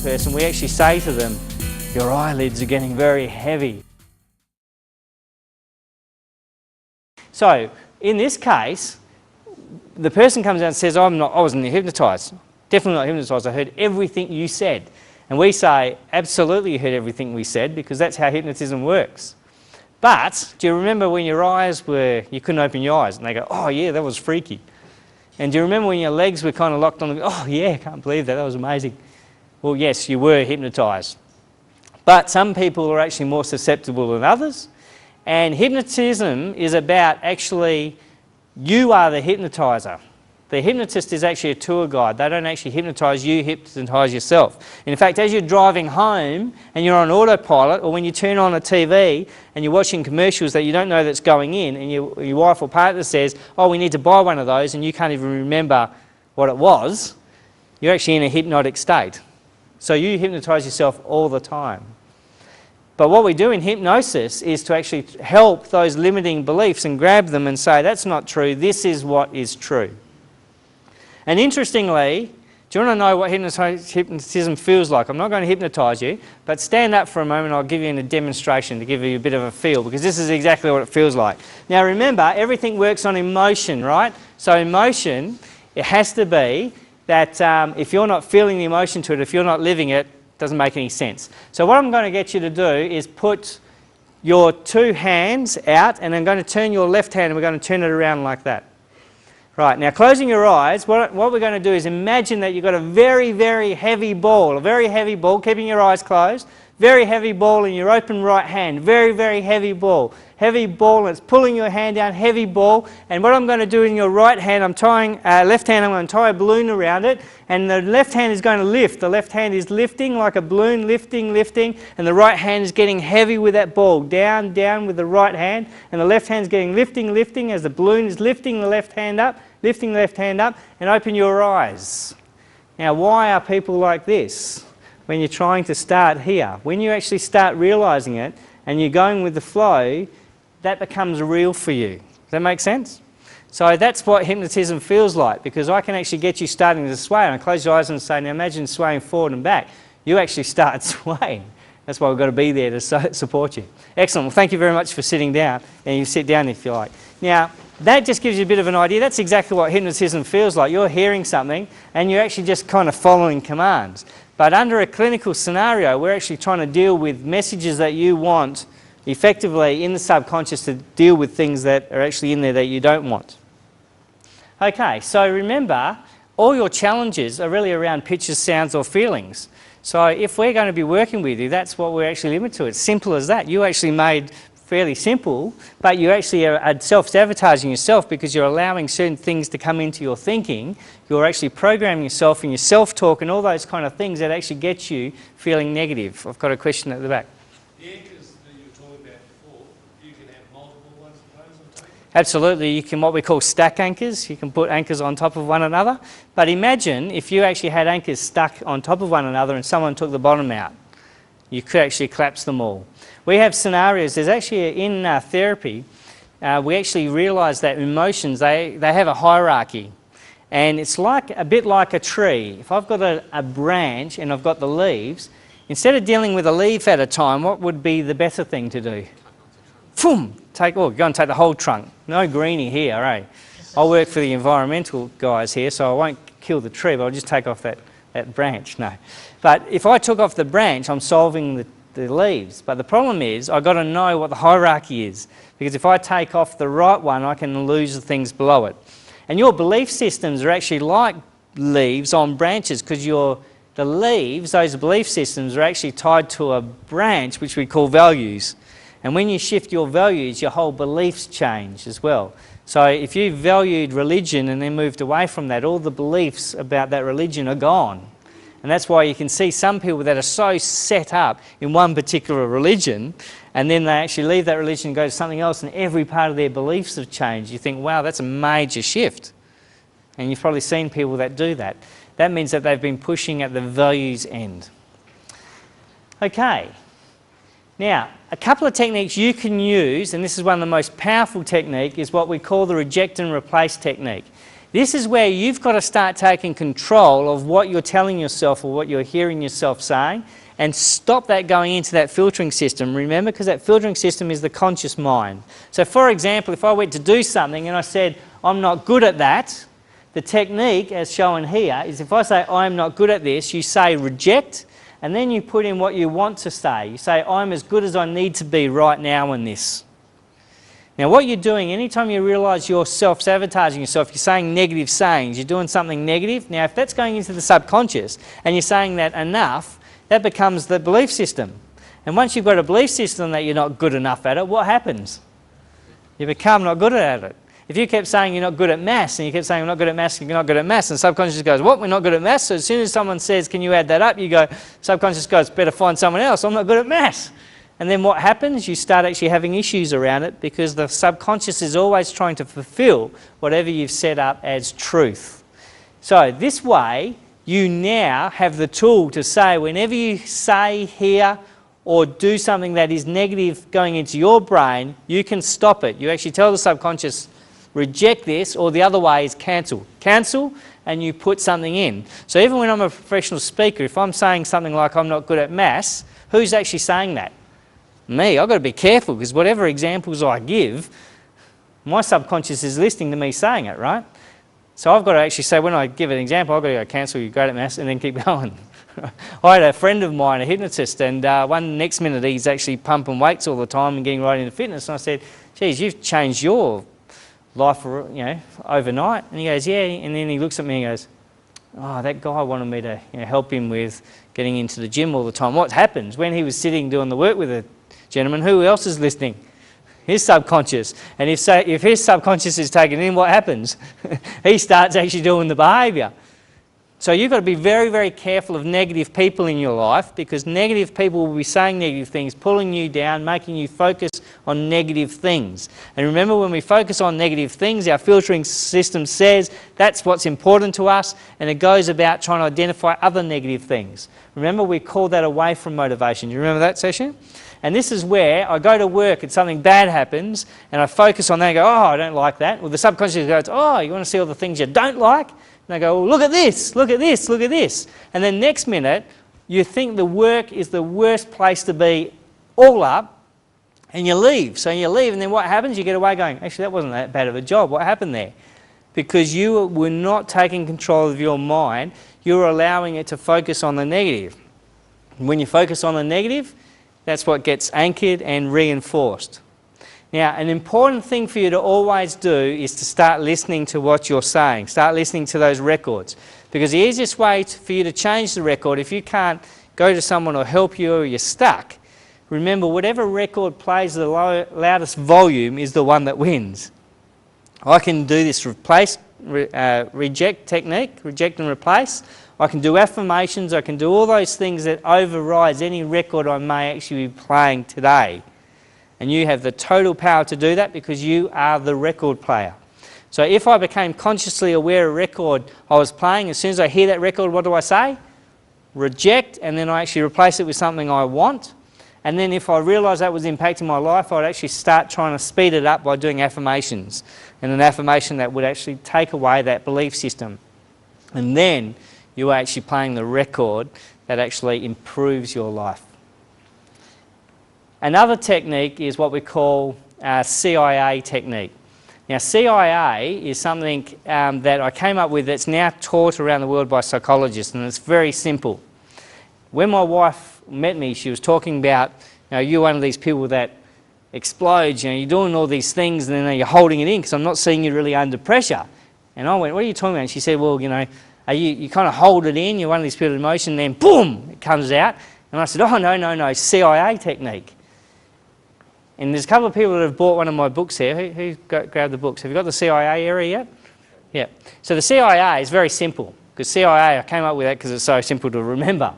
person, we actually say to them, your eyelids are getting very heavy. So, in this case, the person comes out and says, I wasn't hypnotised. Definitely not hypnotised. I heard everything you said. And we say, absolutely you heard everything we said, because that's how hypnotism works. But, do you remember when your eyes were, you couldn't open your eyes? And they go, oh yeah, that was freaky. And do you remember when your legs were kind of locked on, oh yeah, I can't believe that, that was amazing. Well, yes, you were hypnotised. But some people are actually more susceptible than others. And hypnotism is about actually, you are the hypnotiser. The hypnotist is actually a tour guide. They don't actually hypnotise you, hypnotise yourself. And in fact, as you're driving home and you're on autopilot, or when you turn on a TV and you're watching commercials that you don't know that's going in, and your wife or partner says, oh, we need to buy one of those, and you can't even remember what it was, you're actually in a hypnotic state. So you hypnotise yourself all the time. But what we do in hypnosis is to actually help those limiting beliefs and grab them and say, that's not true, this is what is true. And interestingly, do you want to know what hypnotism feels like? I'm not going to hypnotise you, but stand up for a moment, I'll give you a demonstration to give you a bit of a feel, because this is exactly what it feels like. Now remember, everything works on emotion, right? So emotion, it has to be that if you're not feeling the emotion to it, if you're not living it, it doesn't make any sense. So what I'm going to get you to do is put your two hands out, and I'm going to turn your left hand and we're going to turn it around like that. Right, now closing your eyes, what we're going to do is imagine that you've got a very, very heavy ball, keeping your eyes closed, very heavy ball in your open right hand, very, very heavy ball, and it's pulling your hand down, heavy ball, and what I'm going to do in your right hand, left hand, I'm going to tie a balloon around it, and the left hand is going to lift. The left hand is lifting like a balloon, lifting, and the right hand is getting heavy with that ball, down with the right hand, and the left hand is getting lifting as the balloon is lifting the left hand up, and open your eyes. Now, why are people like this? When you're trying to start here, when you actually start realising it and you're going with the flow, that becomes real for you. Does that make sense? So that's what hypnotism feels like, because I can actually get you starting to sway. And I close your eyes and say, now imagine swaying forward and back. You actually start swaying. That's why we've got to be there to support you. Excellent. Well, thank you very much for sitting down. And you sit down if you like. Now, that just gives you a bit of an idea. That's exactly what hypnotism feels like. You're hearing something and you're actually just kind of following commands. But under a clinical scenario, we're actually trying to deal with messages that you want effectively in the subconscious to deal with things that are actually in there that you don't want. Okay, so remember, all your challenges are really around pictures, sounds or feelings. So if we're going to be working with you, that's what we're actually limited to. It's simple as that. You actually made fairly simple, but you actually are self-sabotaging yourself because you're allowing certain things to come into your thinking. You're actually programming yourself and your self-talk and all those kind of things that actually get you feeling negative. I've got a question at the back. The anchors that you were talking about before, you can have multiple ones of those on top? Absolutely. You can what we call stack anchors. You can put anchors on top of one another. But imagine if you actually had anchors stuck on top of one another and someone took the bottom out. You could actually collapse them all. We have scenarios, there's actually in therapy, we actually realise that emotions, they have a hierarchy. And it's like a bit like a tree. If I've got a branch and I've got the leaves, instead of dealing with a leaf at a time, what would be the better thing to do? Boom! Go and take the whole trunk. No greenie here, eh? I'll work for the environmental guys here, so I won't kill the tree, but I'll just take off that branch, no. But if I took off the branch, I'm solving the leaves. But the problem is, I've got to know what the hierarchy is. Because if I take off the right one, I can lose the things below it. And your belief systems are actually like leaves on branches, because the leaves, those belief systems, are actually tied to a branch which we call values. And when you shift your values, your whole beliefs change as well. So if you valued religion and then moved away from that, all the beliefs about that religion are gone. And that's why you can see some people that are so set up in one particular religion, and then they actually leave that religion and go to something else, and every part of their beliefs have changed. You think, wow, that's a major shift. And you've probably seen people that do that. That means that they've been pushing at the values end. Okay. Now, a couple of techniques you can use, and this is one of the most powerful techniques, is what we call the reject and replace technique. This is where you've got to start taking control of what you're telling yourself or what you're hearing yourself saying, and stop that going into that filtering system. Remember, because that filtering system is the conscious mind. So for example, if I went to do something and I said, I'm not good at that, the technique, as shown here, is if I say, I'm not good at this, you say reject, and then you put in what you want to say. You say, I'm as good as I need to be right now in this. Now what you're doing, anytime you realise you're self-sabotaging yourself, you're saying negative sayings, you're doing something negative. Now if that's going into the subconscious, and you're saying that enough, that becomes the belief system. And once you've got a belief system that you're not good enough at it, what happens? You become not good at it. If you kept saying you're not good at maths, and you kept saying I'm not good at maths, you're not good at maths, and subconscious goes, what, we're not good at maths? So as soon as someone says, can you add that up, you go, subconscious goes, better find someone else, I'm not good at maths. And then what happens? You start actually having issues around it, because the subconscious is always trying to fulfill whatever you've set up as truth. So this way, you now have the tool to say, whenever you say, hear, or do something that is negative going into your brain, you can stop it. You actually tell the subconscious, reject this, or the other way is cancel. Cancel, and you put something in. So even when I'm a professional speaker, if I'm saying something like I'm not good at maths, who's actually saying that? Me. I've got to be careful, because whatever examples I give, my subconscious is listening to me saying it, right? So I've got to actually say, when I give an example, I've got to go, cancel, you're great at maths, and then keep going. I had a friend of mine, a hypnotist, and one next minute he's actually pumping weights all the time and getting right into fitness, and I said, geez, you've changed your life, overnight. And he goes, yeah, and then he looks at me and goes, oh, that guy wanted me to help him with getting into the gym all the time. What happens when he was sitting doing the work with a gentleman, who else is listening? His subconscious. And if his subconscious is taken in, what happens? He starts actually doing the behaviour. So you've got to be very, very careful of negative people in your life, because negative people will be saying negative things, pulling you down, making you focus on negative things. And remember, when we focus on negative things, our filtering system says that's what's important to us, and it goes about trying to identify other negative things. Remember, we call that away from motivation. Do you remember that session? And this is where I go to work and something bad happens, and I focus on that and go, oh, I don't like that. Well, the subconscious goes, oh, you want to see all the things you don't like? And I go, well, look at this, look at this, look at this. And then next minute, you think the work is the worst place to be, all up, and you leave. So you leave, and then what happens? You get away going, actually, that wasn't that bad of a job. What happened there? Because you were not taking control of your mind. You were allowing it to focus on the negative. And when you focus on the negative, that's what gets anchored and reinforced. Now, an important thing for you to always do is to start listening to what you're saying. Start listening to those records. Because the easiest way for you to change the record, if you can't go to someone or help you or you're stuck, remember, whatever record plays the loudest volume is the one that wins. I can do this reject technique, reject and replace. I can do affirmations, I can do all those things that overrides any record I may actually be playing today. And you have the total power to do that, because you are the record player. So if I became consciously aware of a record I was playing, as soon as I hear that record, what do I say? Reject, and then I actually replace it with something I want. And then if I realise that was impacting my life, I'd actually start trying to speed it up by doing affirmations. And an affirmation that would actually take away that belief system. And then you are actually playing the record that actually improves your life. Another technique is what we call CIA technique. Now, CIA is something that I came up with that's now taught around the world by psychologists, and it's very simple. When my wife met me, she was talking about, you're one of these people that explodes, you're doing all these things and then you're holding it in because I'm not seeing you really under pressure. And I went, what are you talking about? And she said, well, you kind of hold it in, you're one of these people of emotion, and then boom, it comes out. And I said, oh, no, CIA technique. And there's a couple of people that have bought one of my books here. Who grabbed the books? Have you got the CIA area yet? Yeah. So the CIA is very simple, because CIA, I came up with that because it's so simple to remember.